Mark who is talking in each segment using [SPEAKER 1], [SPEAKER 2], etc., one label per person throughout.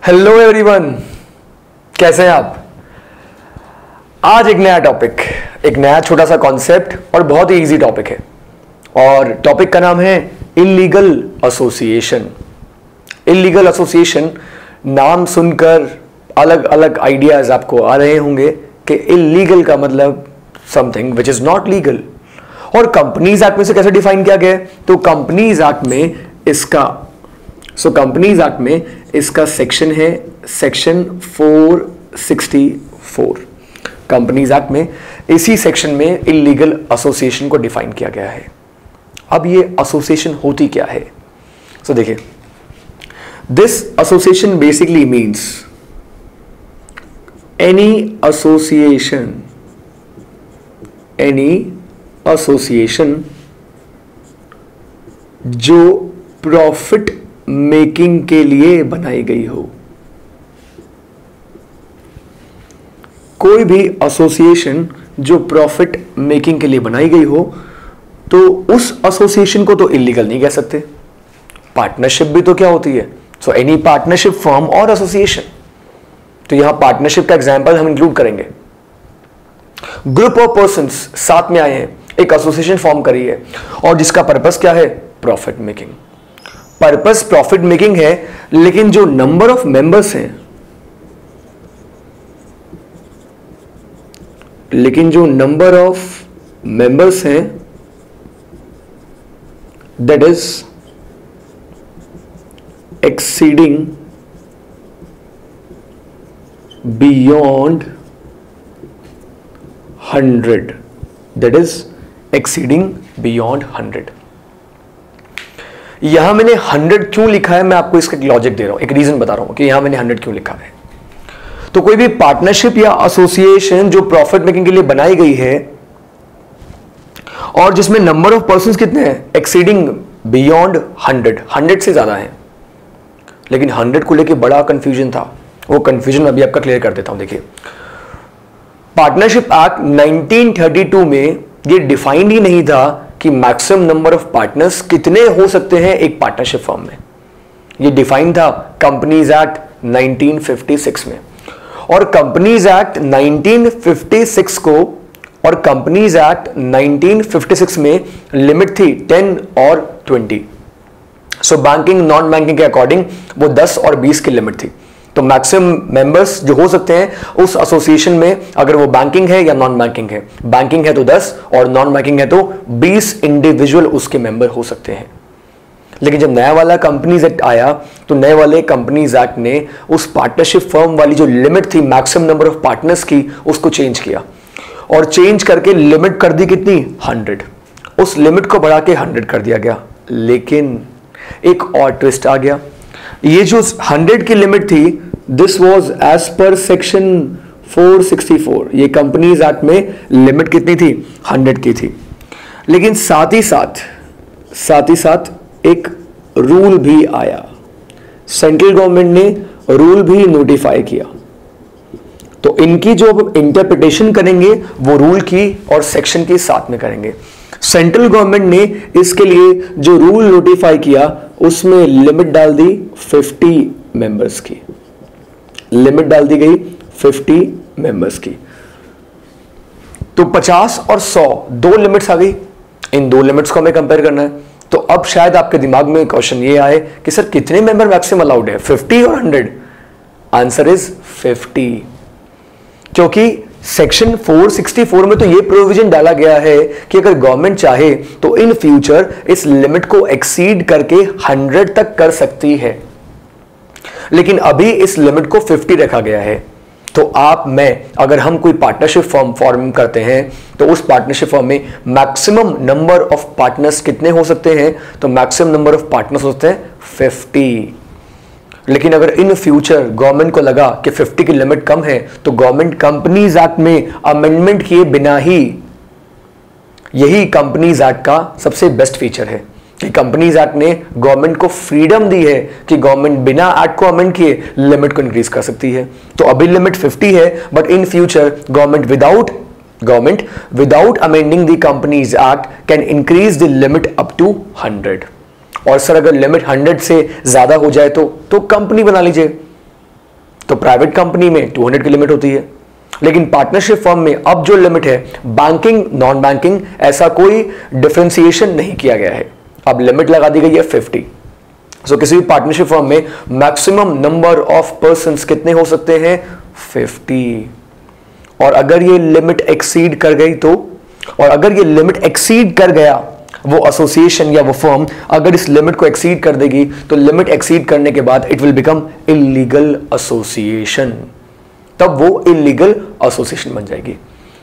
[SPEAKER 1] Hello everyone, कैसे हैं आप। आज एक नया टॉपिक, एक नया छोटा सा कॉन्सेप्ट और बहुत ही इजी टॉपिक है। और टॉपिक का नाम है इलीगल एसोसिएशन। इलीगल एसोसिएशन नाम सुनकर अलग अलग आइडियाज आपको आ रहे होंगे कि इलीगल का मतलब something which is not legal. और कंपनीज एक्ट में से कैसे डिफाइन किया गया है, तो कंपनीज एक्ट में इसका सेक्शन है सेक्शन 464। कंपनीज एक्ट में इसी सेक्शन में इलीगल एसोसिएशन को डिफाइन किया गया है। अब ये एसोसिएशन होती क्या है, सो देखिए, this association basically means any association जो प्रॉफिट मेकिंग के लिए बनाई गई हो। कोई भी एसोसिएशन जो प्रॉफिट मेकिंग के लिए बनाई गई हो, तो उस एसोसिएशन को तो इलीगल नहीं कह सकते। पार्टनरशिप भी तो क्या होती है, सो एनी पार्टनरशिप फर्म और एसोसिएशन। तो यहां पार्टनरशिप का एग्जांपल हम इंक्लूड करेंगे। ग्रुप ऑफ पर्संस साथ में आए हैं, एक एसोसिएशन फॉर्म करी है और जिसका पर्पस क्या है, profit making. Purpose profit making है, लेकिन जो नंबर ऑफ मेंबर्स हैं, that is exceeding beyond 100, that is exceeding beyond 100। यहां मैंने 100 क्यों लिखा है, मैं आपको इसका लॉजिक दे रहा हूं, एक रीजन बता रहा हूं कि यहां मैंने 100 क्यों लिखा है। तो कोई भी पार्टनरशिप या एसोसिएशन जो प्रॉफिट मेकिंग के लिए बनाई गई है और जिसमें नंबर ऑफ पर्संस कितने हैं, एक्सीडिंग बियॉन्ड 100 से ज्यादा है। लेकिन 100 को लेकर बड़ा कंफ्यूजन था, वो कंफ्यूजन अभी आपका क्लियर कर देता हूं। देखिए, पार्टनरशिप एक्ट 1932 में ये डिफाइंड ही नहीं था कि मैक्सिमम नंबर ऑफ पार्टनर्स कितने हो सकते हैं एक पार्टनरशिप फर्म में। ये डिफाइन था कंपनीज एक्ट 1956 में। और कंपनीज एक्ट 1956 को और कंपनीज एक्ट 1956 में लिमिट थी 10 और 20। सो बैंकिंग नॉन बैंकिंग के अकॉर्डिंग वो 10 और 20 की लिमिट थी। तो मैक्सिमम मेंबर्स जो हो सकते हैं उस एसोसिएशन में, अगर वो बैंकिंग है या नॉन बैंकिंग है, बैंकिंग है तो 10 और नॉन बैंकिंग है तो 20 इंडिविजुअल उसके मेंबर हो सकते हैं। लेकिन जब नया वाला कंपनीज एक्ट आया, तो नए वाले कंपनीज एक्ट ने उस पार्टनरशिप फर्म वाली जो लिमिट थी मैक्सिमम नंबर ऑफ पार्टनर्स की, उसको चेंज किया और चेंज करके लिमिट कर दी कितनी, 100। उस लिमिट को बढ़ा के 100 कर दिया गया। लेकिन एक और ट्विस्ट आ गया। ये जो 100 की लिमिट थी, this was as per section 464। ये कंपनीज एक्ट में लिमिट कितनी थी, 100 की थी। लेकिन साथ ही साथ एक रूल भी आया, सेंट्रल गवर्नमेंट ने रूल भी नोटिफाई किया। तो इनकी जो इंटरप्रिटेशन करेंगे वो रूल की और सेक्शन की साथ में करेंगे। सेंट्रल गवर्नमेंट ने इसके लिए जो रूल नोटिफाई किया, उसमें लिमिट डाल दी 50 मेंबर्स की। लिमिट डाल दी गई 50 मेंबर्स की। तो 50 और 100 दो लिमिट्स आ गई। इन दो लिमिट्स को हमें कंपेयर करना है। तो अब शायद आपके दिमाग में क्वेश्चन ये आए कि सर कितने मेंबर मैक्सिमम अलाउड है, 50 और 100? Answer is 50। क्योंकि सेक्शन 464 में तो ये प्रोविजन डाला गया है कि अगर गवर्नमेंट चाहे तो इन फ्यूचर इस लिमिट को एक्सीड करके 100 तक कर सकती है। लेकिन अभी इस लिमिट को 50 रखा गया है। तो आप, मैं, अगर हम कोई पार्टनरशिप फर्म फॉर्म करते हैं तो उस पार्टनरशिप फर्म में मैक्सिमम नंबर ऑफ पार्टनर्स कितने हो सकते हैं, तो मैक्सिमम नंबर ऑफ पार्टनर्स होते हैं 50। लेकिन अगर इन फ्यूचर गवर्नमेंट को लगा कि 50 की लिमिट कम है, तो गवर्नमेंट कंपनीज एक्ट में अमेंडमेंट किए बिना ही, यही कंपनीज एक्ट का सबसे बेस्ट फीचर है कि कंपनीज एक्ट ने गवर्नमेंट को फ्रीडम दी है कि गवर्नमेंट बिना एक्ट को अमेंड किए लिमिट को इंक्रीज कर सकती है। तो अभी लिमिट 50 है, but in future government without amending the companies act can increase the limit up to 100। और सर अगर लिमिट 100 से ज्यादा हो जाए तो कंपनी बना लीजिए, तो प्राइवेट कंपनी में 200 की लिमिट होती है, लेकिन पार्टनरशिप फर्म में अब जो लिमिट है, बैंकिंग नॉन बैंकिंग ऐसा कोई डिफरेंशिएशन नहीं किया गया है, अब लिमिट लगा दी गई है 50। सो किसी भी पार्टनरशिप फर्म में मैक्सिमम नंबर ऑफ पर्संस कितने हो सकते हैं, 50। और अगर ये लिमिट एक्सीड कर गई तो, और अगर ये लिमिट एक्सीड कर गया, वो एसोसिएशन या वो फर्म अगर इस लिमिट को एक्सीड कर देगी, तो लिमिट एक्सीड करने के बाद it will become illegal association, तब वो इलीगल एसोसिएशन बन जाएगी।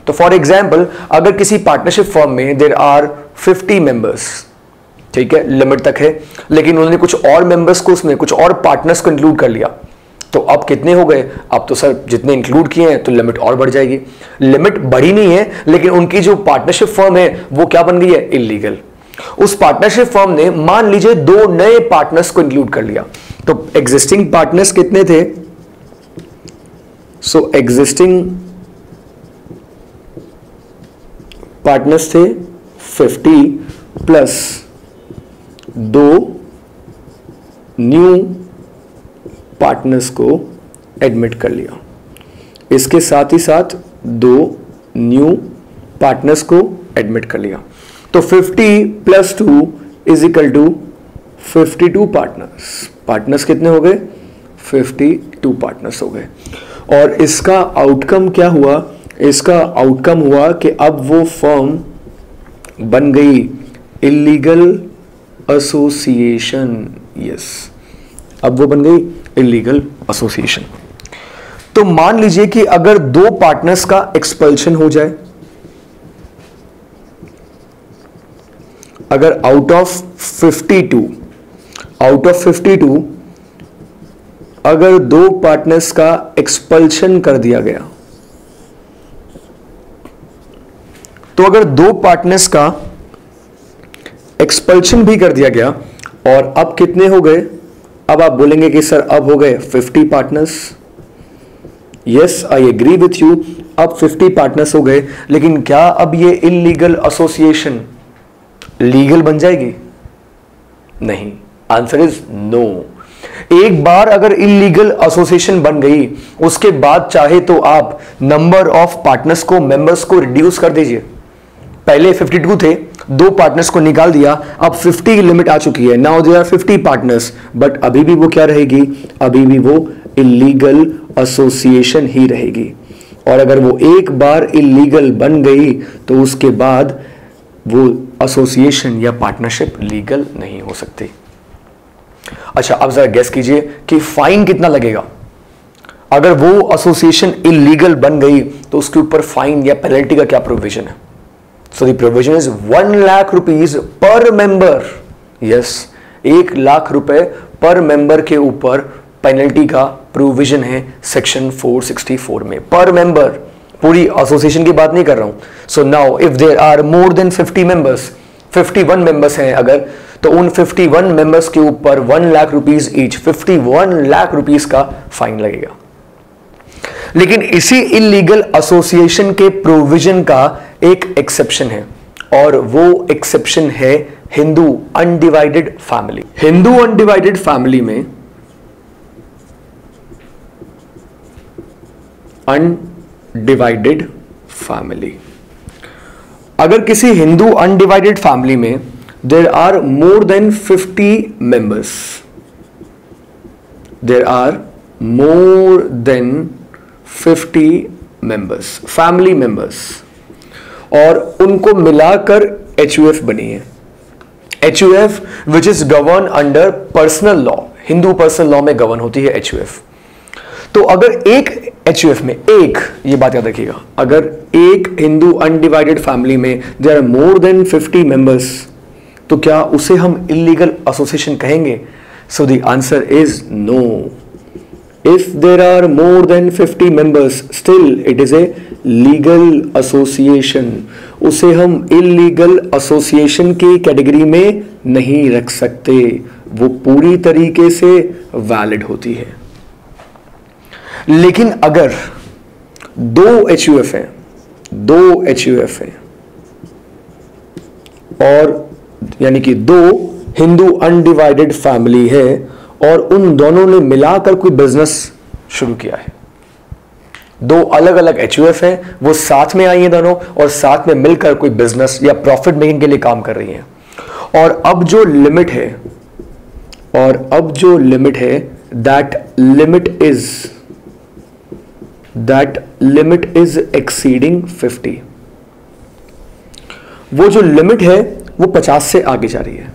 [SPEAKER 1] तो फॉर एग्जांपल, अगर किसी पार्टनरशिप फर्म में देयर आर 50 मेंबर्स, ठीक है, लिमिट तक है, लेकिन उन्होंने कुछ और मेंबर्स को, उसमें कुछ और पार्टनर्स को इंक्लूड कर लिया, तो अब कितने हो गए, अब तो सर जितने इंक्लूड किए हैं तो लिमिट और बढ़ जाएगी। लिमिट बढ़ी नहीं है, लेकिन उनकी जो पार्टनरशिप फर्म है वो क्या बन गई है, इलीगल। उस पार्टनरशिप फर्म ने मान लीजिए 2 नए पार्टनर्स को इंक्लूड कर लिया, तो एग्जिस्टिंग पार्टनर्स कितने थे, सो एग्जिस्टिंग पार्टनर्स थे 50 प्लस 2 न्यू पार्टनर्स को एडमिट कर लिया, इसके साथ ही साथ 2 न्यू पार्टनर्स को एडमिट कर लिया, तो 50 plus 2 is equal to 52 partners. Partners कितने हो गए, 52 पार्टनर्स हो गए। और इसका आउटकम क्या हुआ, इसका आउटकम हुआ कि अब वो फर्म बन गई इलीगल एसोसिएशन। यस, अब वो बन गई इलीगल एसोसिएशन। तो मान लीजिए कि अगर 2 पार्टनर्स का एक्सपल्शन हो जाए, अगर आउट ऑफ 52 अगर 2 पार्टनर्स का एक्सपल्शन कर दिया गया, तो अगर 2 पार्टनर्स का एक्सपल्शन भी कर दिया गया, और अब कितने हो गए, अब आप बोलेंगे कि सर अब हो गए 50 partners. Yes, I agree with you, अब 50 पार्टनर्स हो गए, लेकिन क्या अब ये इलीगल एसोसिएशन लीगल बन जाएगी? नहीं, आंसर इज नो। एक बार अगर इलीगल एसोसिएशन बन गई, उसके बाद चाहे तो आप नंबर ऑफ पार्टनर्स को, मेंबर्स को रिड्यूस कर दीजिए। पहले 52 थे, 2 पार्टनर्स को निकाल दिया, अब 50 की लिमिट आ चुकी है, now there are 50 partners, but अभी भी वो क्या रहेगी, अभी भी वो इलीगल एसोसिएशन ही रहेगी। और अगर वो एक बार इलीगल बन गई, तो उसके बाद वो एसोसिएशन या पार्टनरशिप लीगल नहीं हो सकती। अच्छा, अब जरा गेस कीजिए कि फाइन कितना लगेगा अगर वो एसोसिएशन इलीगल बन गई, तो उसके ऊपर फाइन या पेनल्टी का क्या प्रोविजन है? So the provision is 1 lakh rupees per member. Yes, 1 lakh रुपए पर मेंबर के ऊपर पेनल्टी का प्रोविजन है सेक्शन 464 में, पर मेंबर। पूरी एसोसिएशन की बात नहीं कर रहा हूं। So now if there are more than 50 members, 51 members हैं अगर, तो उन 51 मेंबर्स के ऊपर 1 lakh rupees each, 51 lakh rupees का फाइन लगेगा। लेकिन इसी इलीगल एसोसिएशन के प्रोविजन का एक एक्सेप्शन है, और वो एक्सेप्शन है Hindu undivided family. Hindu undivided family में अनडिवाइडेड फैमिली, अगर किसी हिंदू अनडिवाइडेड फैमिली में there are more than 50 members, there are more than 50 members, family members, और उनको मिलाकर HUF बनी है। HUF which is govern under personal law, Hindu personal law में गवर्न होती है HUF। तो अगर एक HUF में, एक, ये बात याद रखिएगा, अगर एक हिंदू अनडिवाइडेड फैमिली में there are more than 50 members, तो क्या उसे हम इलीगल एसोसिएशन कहेंगे? So the answer is no. If there are more than 50 members, still it is a legal association. उसे हम illegal association की कैटेगरी में नहीं रख सकते, वो पूरी तरीके से वैलिड होती है। लेकिन अगर 2 HUF हैं, 2 HUF हैं, और यानी कि 2 हिंदू अनडिवाइडेड फैमिली है, और उन दोनों ने मिलाकर कोई बिजनेस शुरू किया है। दो अलग अलग एचयूएफ है, वो साथ में आई हैं दोनों और साथ में मिलकर कोई बिजनेस या प्रॉफिट मेकिंग के लिए काम कर रही हैं। और अब जो लिमिट है दैट लिमिट इज एक्सीडिंग 50। वो जो लिमिट है वो 50 से आगे जा रही है।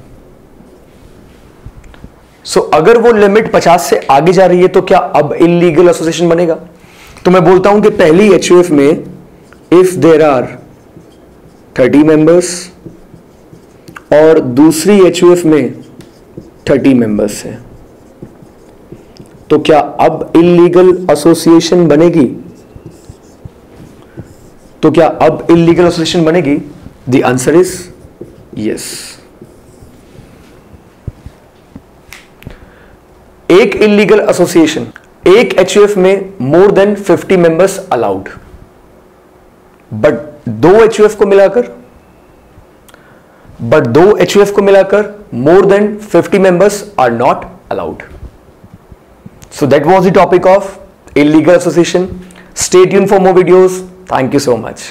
[SPEAKER 1] सो अगर वो लिमिट 50 से आगे जा रही है तो क्या अब इलीगल एसोसिएशन बनेगा? तो मैं बोलता हूं कि पहली एचयूएफ में इफ देयर आर 30 मेंबर्स और दूसरी एचयूएफ में 30 मेंबर्स हैं, तो क्या अब इलीगल एसोसिएशन बनेगी? The answer is yes. एक इलीगल एसोसिएशन, एक एचयूएफ में more than 50 members allowed, but दो एचयूएफ को मिलाकर more than 50 members are not allowed. So that was the topic of illegal association. Stay tuned for more videos. Thank you so much.